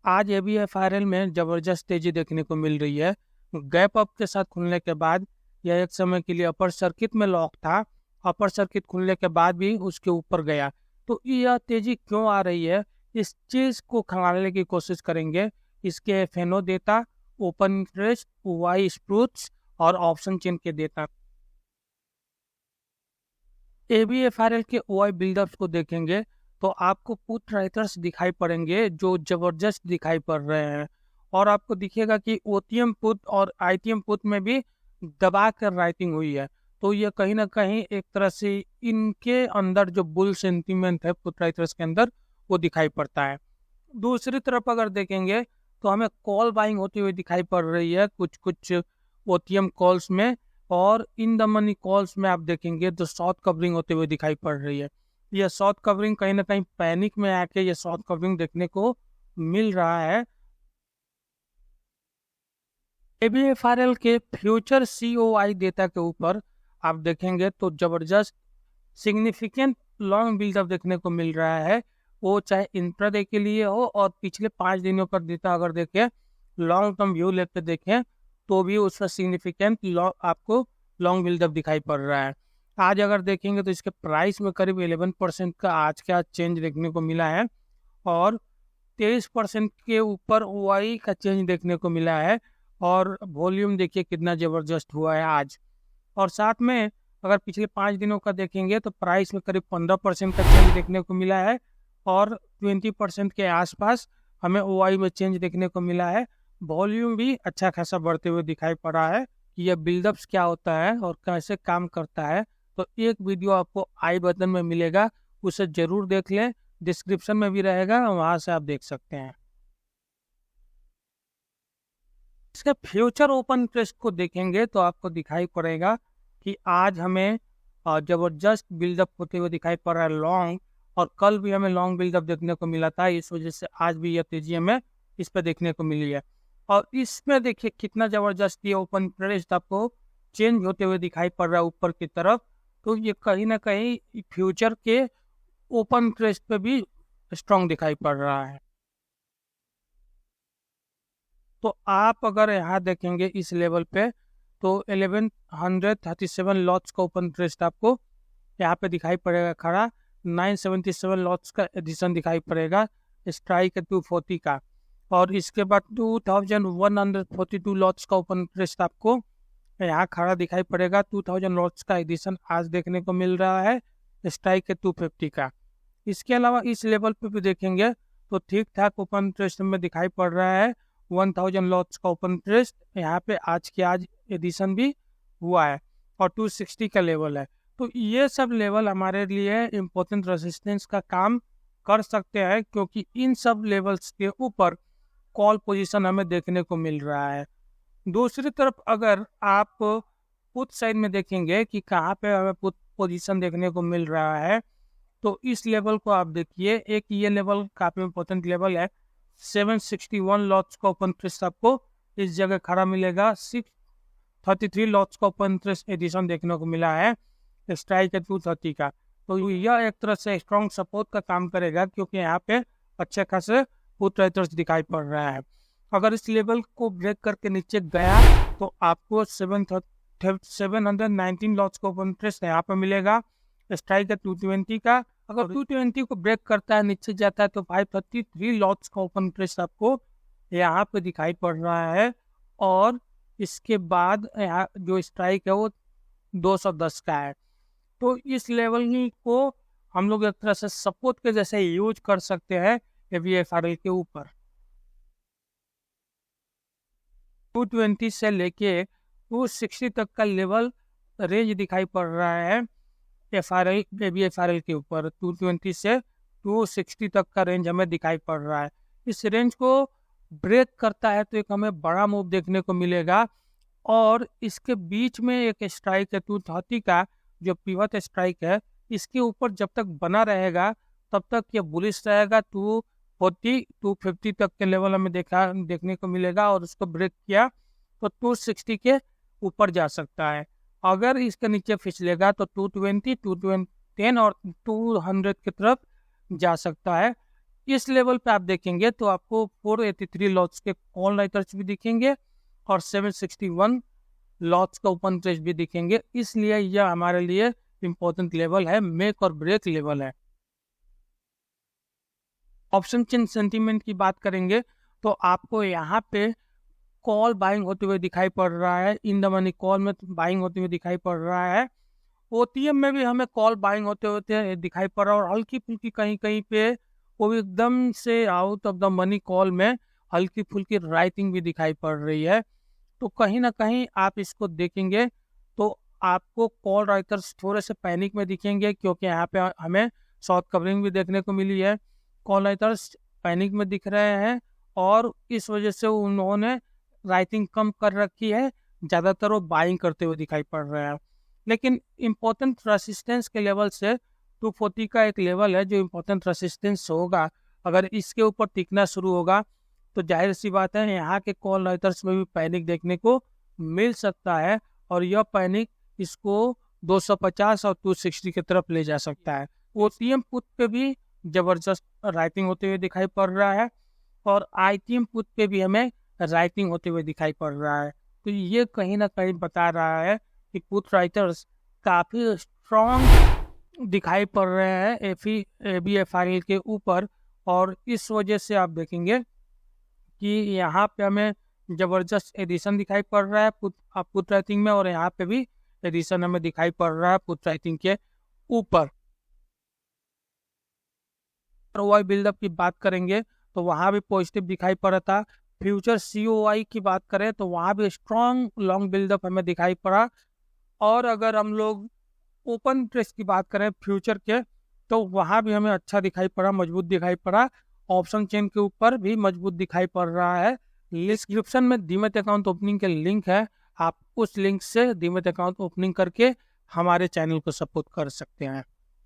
आज एबीएफआरएल में जबरदस्त तेजी देखने को मिल रही है। गैप अप के साथ खुलने के बाद यह एक समय के लिए अपर सर्किट में लॉक था। अपर सर्किट खुलने के बाद भी उसके ऊपर गया। तो यह तेजी क्यों आ रही है, इस चीज को खंगालने की कोशिश करेंगे। इसके एफएनओ डेटा, ओपन इंटरेस्ट, वाई स्प्रूट्स और ऑप्शन चेन के डेटा। एबीएफआरएल के ओआई बिल्डअप्स को देखेंगे तो आपको पुट राइटर्स दिखाई पड़ेंगे जो जबरदस्त दिखाई पड़ रहे हैं। और आपको दिखेगा कि ओटीएम पुट और आईटीएम पुट में भी दबा कर राइटिंग हुई है। तो ये कहीं ना कहीं एक तरह से इनके अंदर जो बुल सेंटीमेंट है पुट राइटर्स के अंदर, वो दिखाई पड़ता है। दूसरी तरफ अगर देखेंगे तो हमें कॉल बाइंग होती हुई दिखाई पड़ रही है कुछ कुछ ओटीएम कॉल्स में। और इन द मनी कॉल्स में आप देखेंगे तो शॉर्ट कवरिंग होते हुए दिखाई पड़ रही है। यह शॉर्ट कवरिंग कहीं ना कहीं पैनिक में आके ये शॉर्ट कवरिंग देखने को मिल रहा है। एबीएफआरएल के फ्यूचर सीओआई डेटा के ऊपर आप देखेंगे तो जबरदस्त सिग्निफिकेंट लॉन्ग बिल्डअप देखने को मिल रहा है। वो चाहे इंट्राडे के लिए हो और पिछले 5 दिनों का डेटा अगर देखें, लॉन्ग टर्म व्यू लेकर देखें, तो भी उसका सिग्निफिकेंट आपको लॉन्ग बिल्डअप दिखाई पड़ रहा है। आज अगर देखेंगे तो इसके प्राइस में करीब 11% का आज का चेंज देखने को मिला है। और 23% के ऊपर ओआई का चेंज देखने को मिला है। और वॉल्यूम देखिए कितना जबरदस्त हुआ है आज। और साथ में अगर पिछले 5 दिनों का देखेंगे तो प्राइस में करीब 15% का चेंज देखने को मिला है। और 20% के आसपास हमें ओआई में चेंज देखने को मिला है। वॉल्यूम भी अच्छा खासा बढ़ते हुए दिखाई पड़ा है कि यह बिल्डअप्स क्या होता है और कैसे काम करता है। तो एक वीडियो आपको आई बटन में मिलेगा, उसे जरूर देख लें। डिस्क्रिप्शन में भी रहेगा, वहां से आप देख सकते हैं। इसके फ्यूचर ओपन इंटरेस्ट को देखेंगे तो आपको दिखाई पड़ेगा कि आज हमें जबरदस्त बिल्डअप होते हुए दिखाई पड़ रहा है लॉन्ग। और कल भी हमें लॉन्ग बिल्डअप देखने को मिला था, इस वजह से आज भी यह तेजी हमें इस पर देखने को मिली है। और इसमें देखिए कितना जबरदस्त ये ओपन इंटरेस्ट आपको चेंज होते हुए दिखाई पड़ रहा है ऊपर की तरफ। तो ये कहीं ना कहीं फ्यूचर के ओपन इंटरेस्ट पे भी स्ट्रॉन्ग दिखाई पड़ रहा है। तो आप अगर यहाँ देखेंगे इस लेवल पे तो 1137 लॉट्स का ओपन इंटरेस्ट आपको यहाँ पे दिखाई पड़ेगा खड़ा। 977 लॉट्स का एडिशन दिखाई पड़ेगा स्ट्राइक 240 का। और इसके बाद 2142 लॉट्स का ओपन इंटरेस्ट आपको यहाँ खड़ा दिखाई पड़ेगा। 2000 लॉट्स का एडिशन आज देखने को मिल रहा है स्ट्राइक 250 का। इसके अलावा इस लेवल पे भी देखेंगे तो ठीक ठाक ओपन इंटरेस्ट में दिखाई पड़ रहा है। 1000 लॉट्स का ओपन इंटरेस्ट यहाँ पे आज एडिशन भी हुआ है। और 260 का लेवल है। तो ये सब लेवल हमारे लिए इम्पोर्टेंट रेजिस्टेंस का काम कर सकते हैं, क्योंकि इन सब लेवल्स के ऊपर कॉल पोजीशन हमें देखने को मिल रहा है। दूसरी तरफ अगर आप पुट साइड में देखेंगे कि कहाँ पे हमें पुट पोजीशन देखने को मिल रहा है, तो इस लेवल को आप देखिए। एक ये लेवल काफी इम्पोर्टेंट लेवल है। 761 लॉट्स का ओपन इंटरेस्ट आपको इस जगह खड़ा मिलेगा। 633 लॉट्स का ओपन इंटरेस्ट एडिशन देखने को मिला है स्ट्राइक 230 का। तो यह एक तरह से स्ट्रॉन्ग सपोर्ट का काम करेगा, क्योंकि यहाँ पे अच्छे खासे पुट राइटर्स दिखाई पड़ रहा है। अगर इस लेवल को ब्रेक करके नीचे गया तो आपको 719 लॉट्स का ओपन इंटरेस्ट यहाँ पे मिलेगा स्ट्राइक 220 का। अगर 220 को ब्रेक करता है, नीचे जाता है, तो 533 लॉट्स का ओपन इंटरेस्ट आपको यहाँ पे दिखाई पड़ रहा है। और इसके बाद यहाँ जो स्ट्राइक है वो 210 का है। तो इस लेवल को हम लोग एक तरह से सपोर्ट के जैसे यूज कर सकते हैं एबीएफआरएल के ऊपर। 220 से लेके 260 तक का लेवल रेंज दिखाई पड़ रहा है एबीएफआरएल के ऊपर। 220 से 260 तक का रेंज हमें दिखाई पड़ रहा है। इस रेंज को ब्रेक करता है तो एक हमें बड़ा मूव देखने को मिलेगा। और इसके बीच में एक स्ट्राइक है 230 का, जो पिवट स्ट्राइक है। इसके ऊपर जब तक बना रहेगा तब तक ये बुलिश रहेगा। 240 250 तक के लेवल हमें देखने को मिलेगा। और उसको ब्रेक किया तो 260 के ऊपर जा सकता है। अगर इसके नीचे फिसलेगा तो 220 210 और 200 की तरफ जा सकता है। इस लेवल पे आप देखेंगे तो आपको 483 लॉट्स के कॉल राइटर्स भी दिखेंगे और 761 लॉट्स का ओपन इंटरेस्ट भी दिखेंगे। इसलिए यह हमारे लिए इंपॉर्टेंट लेवल है, मेक और ब्रेक लेवल है। ऑप्शन चेन सेंटीमेंट की बात करेंगे तो आपको यहाँ पे कॉल बाइंग होते हुए दिखाई पड़ रहा है, इन द मनी कॉल में बाइंग होते हुए दिखाई पड़ रहा है, ओटीएम में भी हमें कॉल बाइंग होते होते दिखाई पड़ रहा है, और हल्की फुल्की कहीं कहीं पे वो भी एकदम से out of the money call में हल्की फुल्की राइटिंग भी दिखाई पड़ रही है। तो कहीं ना कहीं आप इसको देखेंगे तो आपको कॉल राइटर्स थोड़े से पैनिक में दिखेंगे, क्योंकि यहाँ पे हमें शॉर्ट कवरिंग भी देखने को मिली है। कॉल राइटर्स पैनिक में दिख रहे हैं और इस वजह से उन्होंने राइटिंग कम कर रखी है, ज़्यादातर वो बाइंग करते हुए दिखाई पड़ रहे हैं। लेकिन इम्पोर्टेंट रेसिस्टेंस के लेवल से 240 का एक लेवल है जो इम्पोर्टेंट रेसिस्टेंस होगा। अगर इसके ऊपर टिकना शुरू होगा तो जाहिर सी बात है यहाँ के कॉल राइटर्स में भी पैनिक देखने को मिल सकता है, और यह पैनिक इसको 250 और 260 की तरफ ले जा सकता है। ओटीएम पुट पे भी जबरदस्त राइटिंग होते हुए दिखाई पड़ रहा है और आईटीएम पुट पे भी हमें राइटिंग होते हुए दिखाई पड़ रहा है। तो ये कहीं ना कहीं बता रहा है कि पुट राइटर्स काफ़ी स्ट्रॉन्ग दिखाई पड़ रहे हैं एबीएफआरएल के ऊपर, और इस वजह से आप देखेंगे कि यहाँ पे हमें जबरदस्त एडिशन दिखाई पड़ रहा है पुट राइटिंग में, और यहाँ पे भी एडिशन हमें दिखाई पड़ रहा है पुट राइटिंग के ऊपर। वाई बिल्डअप की बात करेंगे तो वहाँ भी पॉजिटिव दिखाई पड़ा था। फ्यूचर सीओआई की बात करें तो वहाँ भी स्ट्रॉन्ग लॉन्ग बिल्डअप हमें दिखाई पड़ा। और अगर हम लोग ओपन इंटरेस्ट की बात करें फ्यूचर के तो वहाँ भी हमें अच्छा दिखाई पड़ा, मजबूत दिखाई पड़ा। ऑप्शन चेन के ऊपर भी मजबूत दिखाई पड़ रहा है। डिस्क्रिप्शन में डीमैट अकाउंट ओपनिंग के लिंक है, आप उस लिंक से डीमैट अकाउंट ओपनिंग करके हमारे चैनल को सपोर्ट कर सकते हैं।